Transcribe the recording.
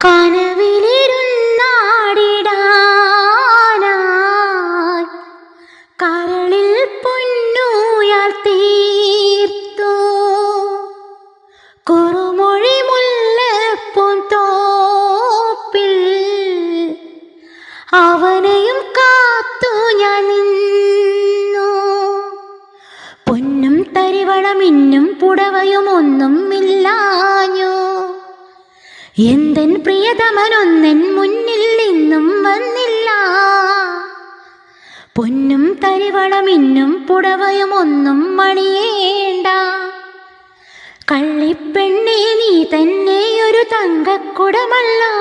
കനവിലിരുന്നാടിടാനായി കരളിൽ പൊന്നൂയാൽ തീർത്തു കുറുമൊഴി മുല്ലപ്പൂന്തോപ്പിൽ അവനെയും കാത്തു ഞാൻ നിന്നു. പൊന്നും തരിവളമിന്നും പുടവയും ഒന്നും ഇല്ലാഞ്ഞു. എന്തൻ പ്രിയതമനൊന്നെൻ മുന്നിൽ നിന്നും വന്നില്ല. പൊന്നും തരിവളമിന്നും പുടവയും ഒന്നും മണിയേണ്ട. കള്ളിപ്പെണ്ണേ, നീ തന്നെ ഒരു തങ്കക്കുടമല്ലോ.